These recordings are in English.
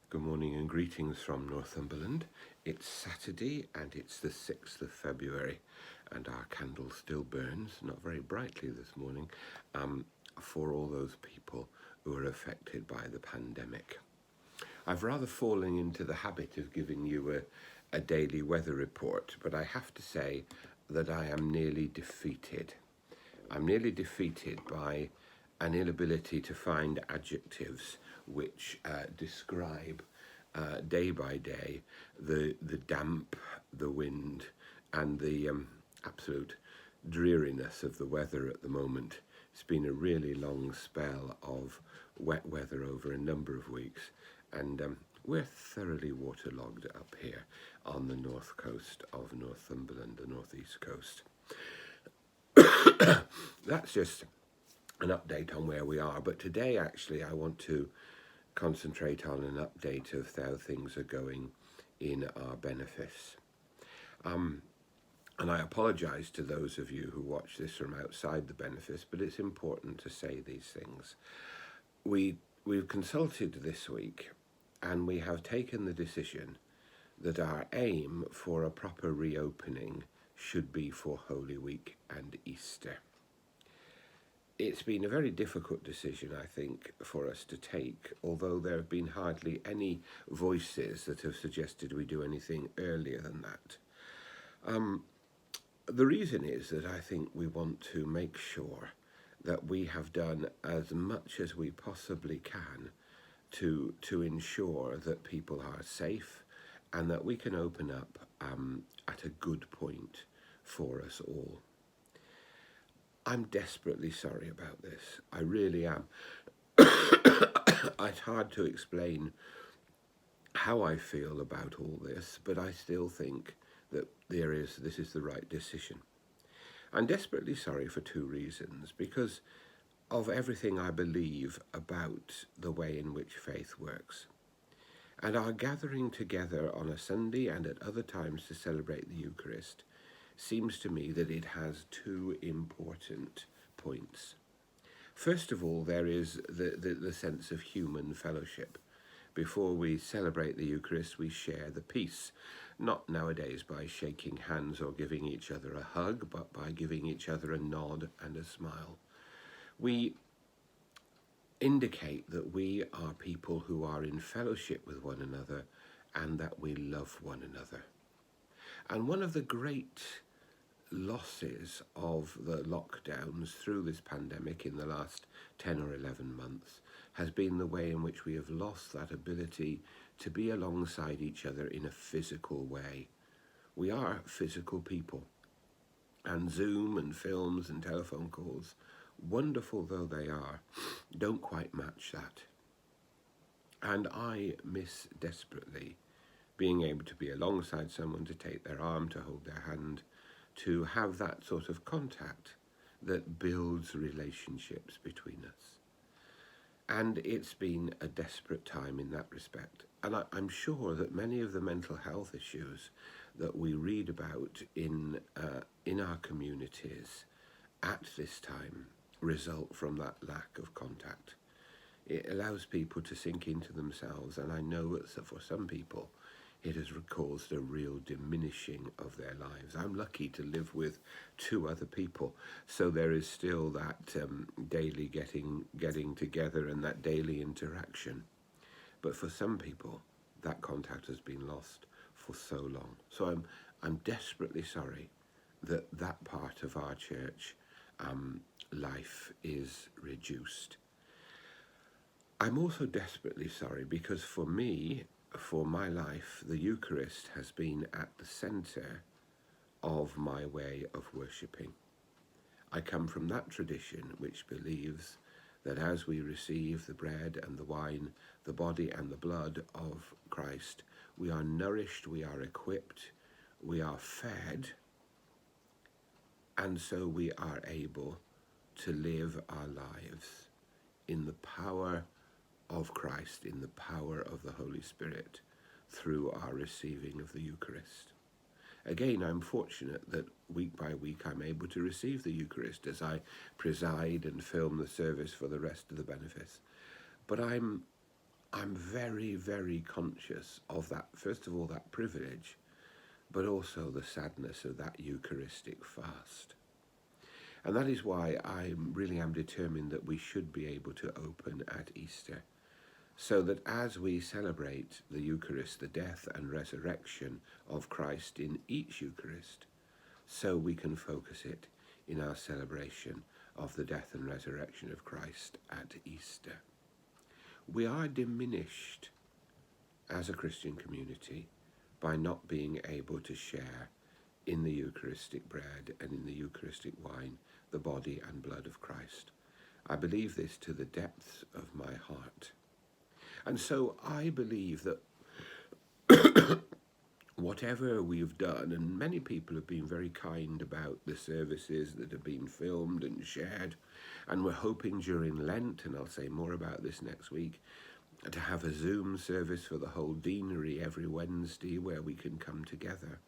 Good morning and greetings from Northumberland. It's Saturday and it's the 6th of February, and our candle still burns, not very brightly this morning, for all those people who are affected by the pandemic. I've rather fallen into the habit of giving you a daily weather report, but I have to say that I am nearly defeated. I'm nearly defeated by an inability to find adjectives which describe day by day the damp, the wind, and the absolute dreariness of the weather at the moment. It's been a really long spell of wet weather over a number of weeks, and we're thoroughly waterlogged up here on the north coast of Northumberland, the northeast coast. That's just an update on where we are. But today, actually, I want to concentrate on an update of how things are going in our benefice. And I apologise to those of you who watch this from outside the benefice, but it's important to say these things. We've consulted this week, and we have taken the decision that our aim for a proper reopening should be for Holy Week and Easter. It's been a very difficult decision, I think, for us to take, although there have been hardly any voices that have suggested we do anything earlier than that. The reason is that I think we want to make sure that we have done as much as we possibly can to ensure that people are safe and that we can open up at a good point for us all. I'm desperately sorry about this. I really am. It's hard to explain how I feel about all this, but I still think that this is the right decision. I'm desperately sorry for two reasons, because of everything I believe about the way in which faith works. And our gathering together on a Sunday and at other times to celebrate the Eucharist seems to me that it has two important points. First of all, there is the sense of human fellowship. Before we celebrate the Eucharist, we share the peace, not nowadays by shaking hands or giving each other a hug, but by giving each other a nod and a smile. We indicate that we are people who are in fellowship with one another and that we love one another. And one of the great losses of the lockdowns through this pandemic in the last 10 or 11 months has been the way in which we have lost that ability to be alongside each other in a physical way. We are physical people, and Zoom and films and telephone calls, wonderful though they are, don't quite match that. And I miss desperately being able to be alongside someone, to take their arm, to hold their hand, to have that sort of contact that builds relationships between us. And it's been a desperate time in that respect. And I'm sure that many of the mental health issues that we read about in our communities at this time result from that lack of contact. It allows people to sink into themselves, and I know that for some people it has caused a real diminishing of their lives. I'm lucky to live with two other people, so there is still that daily getting together and that daily interaction. But for some people, that contact has been lost for so long. So I'm desperately sorry that part of our church life is reduced. I'm also desperately sorry because for me, for my life, the Eucharist has been at the centre of my way of worshipping. I come from that tradition which believes that as we receive the bread and the wine, the body and the blood of Christ, we are nourished, we are equipped, we are fed, and so we are able to live our lives in the power of Christ, in the power of the Holy Spirit, through our receiving of the Eucharist. Again, I'm fortunate that week by week I'm able to receive the Eucharist as I preside and film the service for the rest of the benefice. But I'm I'm very, very conscious of that, first of all, that privilege, but also the sadness of that Eucharistic fast. And that is why I really am determined that we should be able to open at Easter, so that as we celebrate the Eucharist, the death and resurrection of Christ in each Eucharist, so we can focus it in our celebration of the death and resurrection of Christ at Easter. We are diminished as a Christian community by not being able to share in the Eucharistic bread and in the Eucharistic wine the body and blood of Christ. I believe this to the depths of my heart. And so I believe that whatever we've done, and many people have been very kind about the services that have been filmed and shared, and we're hoping during Lent, and I'll say more about this next week, to have a Zoom service for the whole deanery every Wednesday where we can come together.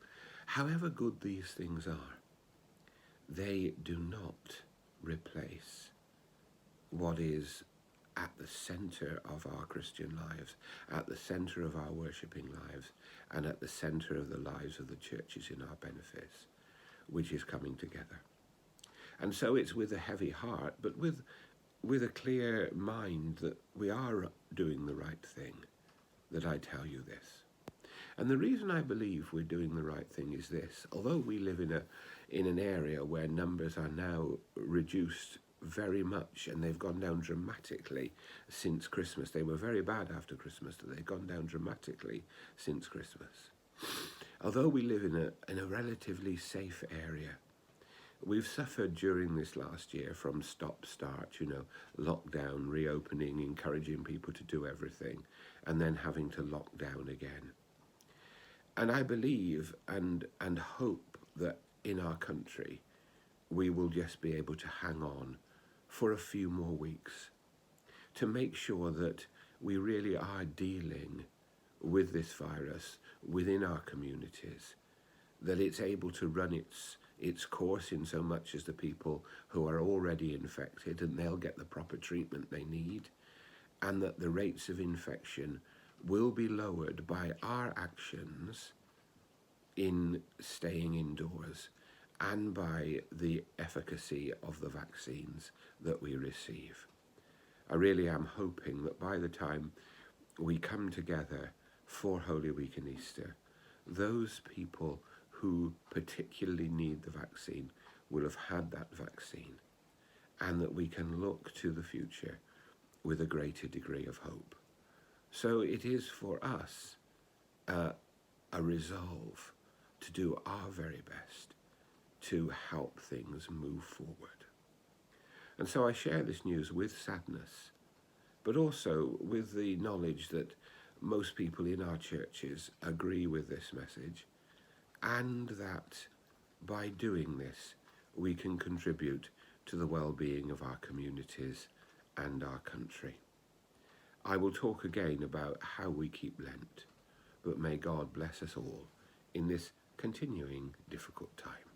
However good these things are, they do not replace what is at the centre of our Christian lives, at the centre of our worshipping lives, and at the centre of the lives of the churches in our benefice, which is coming together. And so it's with a heavy heart, but with a clear mind that we are doing the right thing, that I tell you this. And the reason I believe we're doing the right thing is this: although we live in an area where numbers are now reduced very much, and they've gone down dramatically since Christmas. They were very bad after Christmas, but they've gone down dramatically since Christmas. Although we live in a relatively safe area, we've suffered during this last year from stop-start, lockdown, reopening, encouraging people to do everything, and then having to lock down again. And I believe and hope that in our country, we will just be able to hang on for a few more weeks to make sure that we really are dealing with this virus within our communities, that it's able to run its course in so much as the people who are already infected, and they'll get the proper treatment they need, and that the rates of infection will be lowered by our actions in staying indoors and by the efficacy of the vaccines that we receive. I really am hoping that by the time we come together for Holy Week and Easter, those people who particularly need the vaccine will have had that vaccine, and that we can look to the future with a greater degree of hope. So it is for us a resolve to do our very best to help things move forward. And so I share this news with sadness, but also with the knowledge that most people in our churches agree with this message, and that by doing this, we can contribute to the well-being of our communities and our country. I will talk again about how we keep Lent, but may God bless us all in this continuing difficult time.